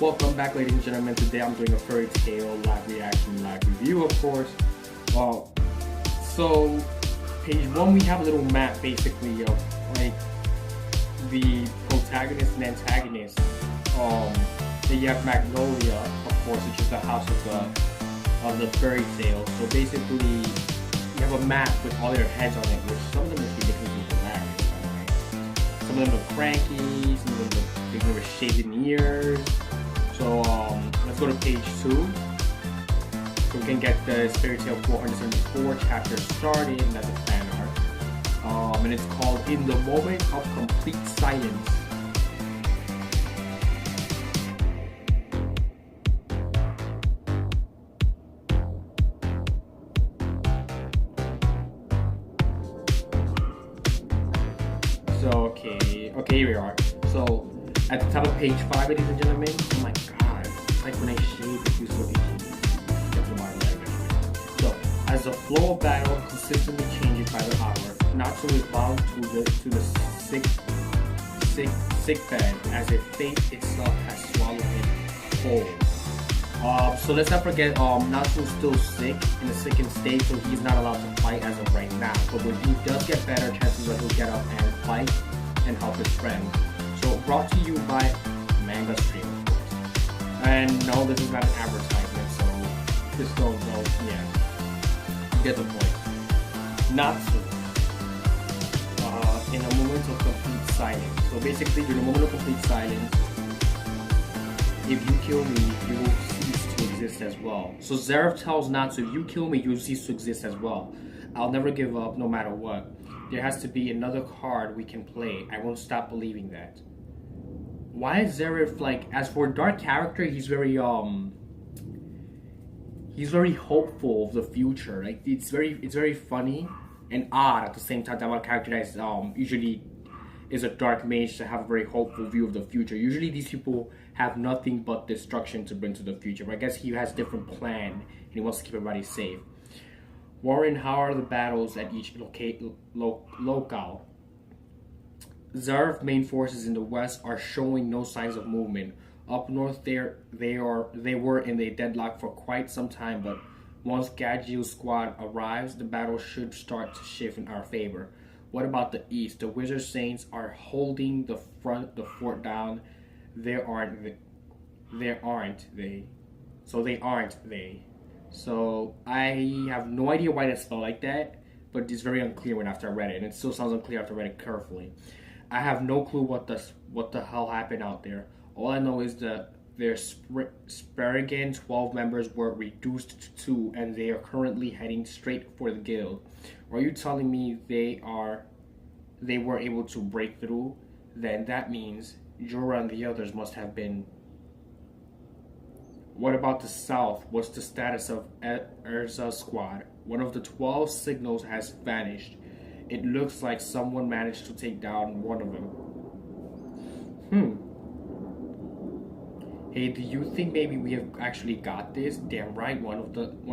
Welcome back, ladies and gentlemen. Today I'm doing a fairy tale live reaction, live review, of course. Uh, so, page one, we have a little map basically of like the protagonist and antagonist. Then you have Magnolia, of course, which is the house of the fairy tale. So basically, you have a map with all their heads on it, which some of them is ridiculously hilarious, by the way. Some of them are cranky, some of them are shaved in ears. So let's go to page 2. So we can get the Fairy Tale 474 chapter started, and that's a fan art. And it's called In the Moment of Complete Silence. So okay, here we are. So at the top of page 5, ladies and gentlemen, oh my god, it's like when I shave, it feels so itchy. That's the modern language. So, as the flow of battle consistently changes by the hour, Natsu is bound to the sick bed as if fate itself has swallowed him whole. So let's not forget, Natsu is still sick, in a sickened state, so he's not allowed to fight as of right now. But when he does get better, chances are he'll get up and fight and help his friend. So brought to you by Manga Stream, of course. And no, this is not an advertisement, so just don't, yeah. You get the point. Natsu. In a moment of complete silence. So basically, during a moment of complete silence, if you kill me, you will cease to exist as well. So Zeref tells Natsu, if you kill me, you will cease to exist as well. I'll never give up, no matter what. There has to be another card we can play. I won't stop believing that. Why is Zeref like? As for a dark character, he's very hopeful of the future. Like it's very funny and odd at the same time. That one character that usually is a dark mage to have a very hopeful view of the future. Usually these people have nothing but destruction to bring to the future. But I guess he has a different plan and he wants to keep everybody safe. Warren, how are the battles at each locale? Zeref main forces in the west are showing no signs of movement. Up north, they were in a deadlock for quite some time, but once Gagio's squad arrives, the battle should start to shift in our favor. What about the east? The Wizard Saints are holding the fort down. They aren't they? So I have no idea why that's spelled like that, but it's very unclear when after I read it, and it still sounds unclear after I read it carefully. I have no clue what the hell happened out there. All I know is that their Sparagan 12 members were reduced to 2, and they are currently heading straight for the guild. Are you telling me they were able to break through? Then that means Jura and the others must have been. What about the south? What's the status of Erza's squad? One of the 12 signals has vanished. It looks like someone managed to take down one of them. Hey, do you think maybe we have actually got this? Damn right, one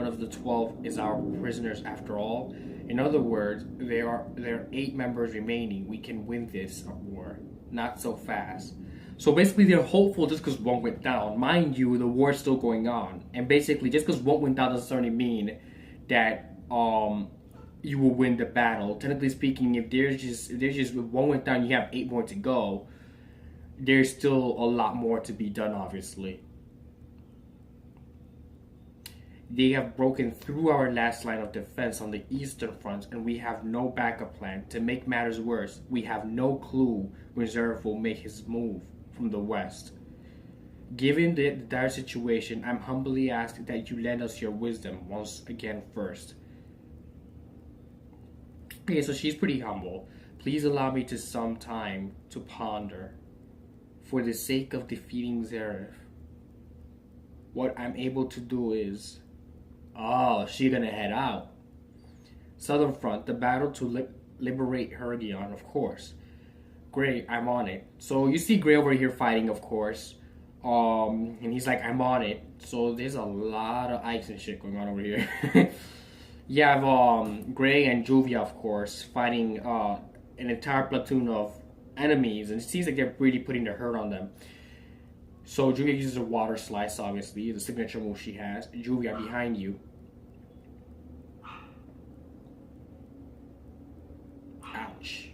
of the 12 is our prisoners after all. In other words, there are 8 members remaining. We can win this war. Not so fast. So basically, they're hopeful just because one went down. Mind you, the war's still going on, and basically, just because one went down doesn't necessarily mean that you will win the battle. Technically speaking, if one went down, you have 8 more to go. There's still a lot more to be done, obviously. They have broken through our last line of defense on the eastern front, and we have no backup plan. To make matters worse, we have no clue when Zeref will make his move from the west. Given the dire situation, I'm humbly asking that you lend us your wisdom once again first. Okay, so she's pretty humble. Please allow me some time to ponder. For the sake of defeating Zeref, what I'm able to do is... Oh, she's gonna head out. Southern Front, the battle to liberate Hergion, of course. Gray, I'm on it. So you see Gray over here fighting, of course. And he's like, I'm on it. So there's a lot of ice and shit going on over here. You have Gray and Juvia, of course, fighting an entire platoon of enemies, and it seems like they're really putting their hurt on them. So Julia uses a water slice, obviously, the signature move she has. Julia behind you. Ouch.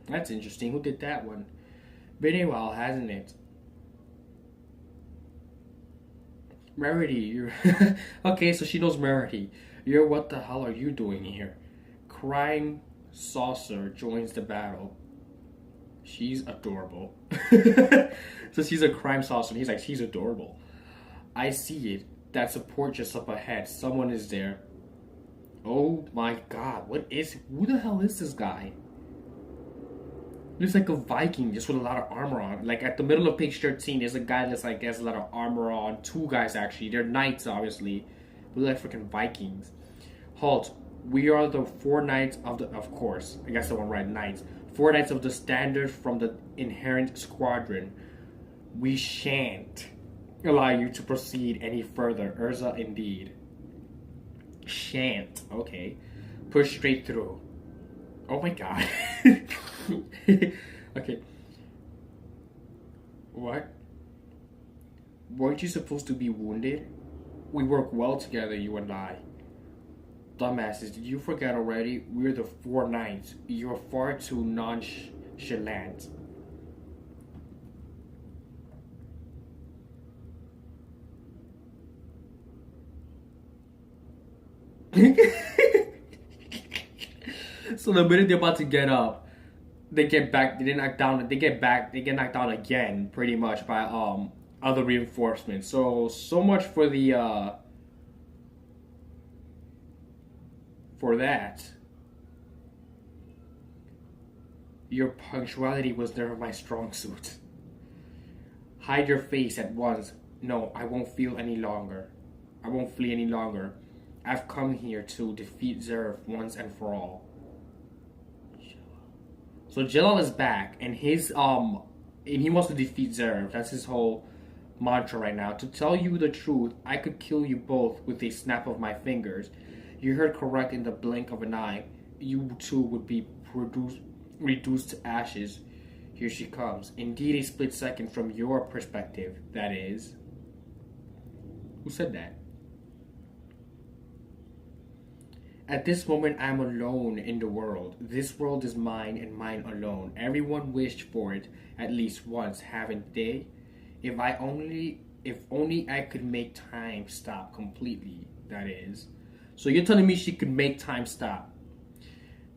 That's interesting. Who did that one? Been a while, hasn't it? Merity, you're okay. So she knows Merity. You're what the hell are you doing here? Crime Saucer joins the battle. She's adorable. So she's a crime saucer. And he's like, she's adorable. I see it. That support just up ahead. Someone is there. Oh my god, what is? Who the hell is this guy? Looks like a Viking just with a lot of armor on. Like at the middle of page 13, there's a guy that's like has a lot of armor on. Two guys actually. They're knights, obviously. But they're like freaking Vikings. Halt. We are the four knights of the. Of course, I guess the one right. Knights. Four knights of the standard from the inherent squadron. We shan't allow you to proceed any further. Urza, indeed. Shan't. Okay. Push straight through. Oh my god. Okay. What? Weren't you supposed to be wounded? We work well together, you and I. Dumbasses, did you forget already? We're the four knights. You're far too nonchalant. So the minute they're about to get up, they get back. They get knocked down. They get back. They get knocked down again, pretty much by other reinforcements. So much for the for that. Your punctuality was never my strong suit. Hide your face at once. No, I won't feel any longer. I won't flee any longer. I've come here to defeat Zerf once and for all. So Jelal is back, and and he wants to defeat Zerf. That's his whole mantra right now. To tell you the truth, I could kill you both with a snap of my fingers. You heard correct. In the blink of an eye, you two would be reduced to ashes. Here she comes. Indeed, a split second from your perspective, that is. Who said that? At this moment, I am alone in the world. This world is mine and mine alone. Everyone wished for it at least once, haven't they? If only I could make time stop completely, that is. So you're telling me she could make time stop.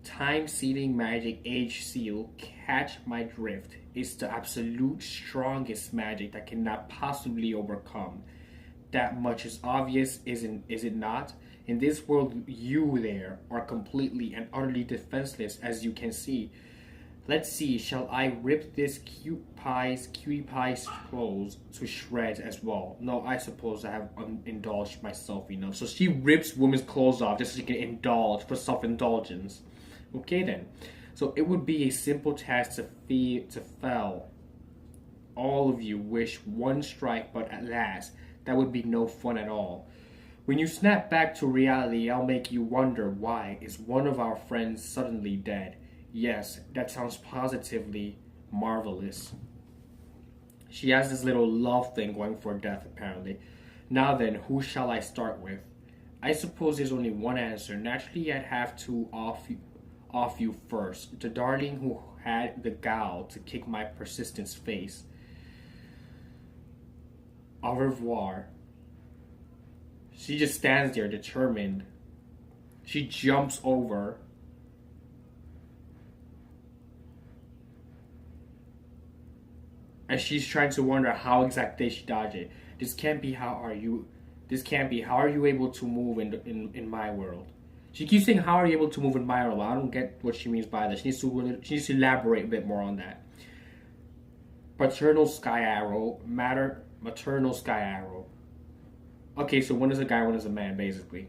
Time sealing magic age seal, catch my drift. It's the absolute strongest magic that cannot possibly overcome. That much is obvious, is it not? In this world, you there are completely and utterly defenseless, as you can see. Let's see, shall I rip this cutie pie's clothes to shreds as well? No, I suppose I have indulged myself enough. So she rips women's clothes off just so she can indulge for self-indulgence. Okay then. So it would be a simple task to fell. All of you wish one strike, but at last, that would be no fun at all. When you snap back to reality, I'll make you wonder why is one of our friends suddenly dead. Yes, that sounds positively marvelous. She has this little love thing going for death, apparently. Now then, who shall I start with? I suppose there's only one answer. Naturally, I'd have to off you first. The darling who had the gall to kick my persistence face. Au revoir. She just stands there determined. She jumps over. And she's trying to wonder how exactly she dodged it. This can't be. How are you able to move in my world? She keeps saying, how are you able to move in my world? I don't get what she means by that. She needs to elaborate a bit more on that. Paternal sky arrow. Maternal sky arrow. Okay, so one is a guy, one is a man, basically.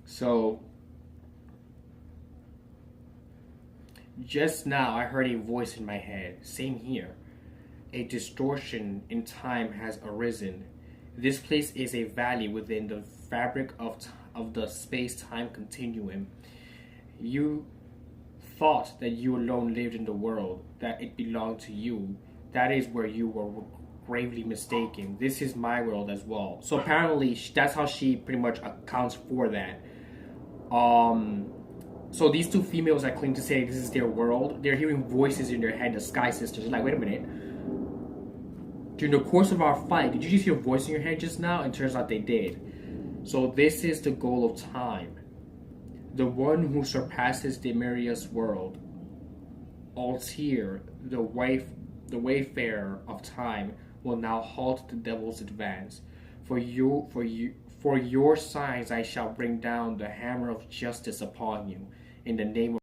So, just now I heard a voice in my head. Same here. A distortion in time has arisen. This place is a valley within the fabric of the space-time continuum. You thought that you alone lived in the world, that it belonged to you, that is where you were gravely mistaken. This is my world as well. So apparently, that's how she pretty much accounts for that. So these two females that claim to say this is their world, they're hearing voices in their head, the Sky Sisters. They're like, wait a minute. During the course of our fight, did you just hear a voice in your head just now? And turns out they did. So this is the goal of time. The one who surpasses Demiria's world. Altair, the wayfarer of time, will now halt the devil's advance. For your signs I shall bring down the hammer of justice upon you. In the name of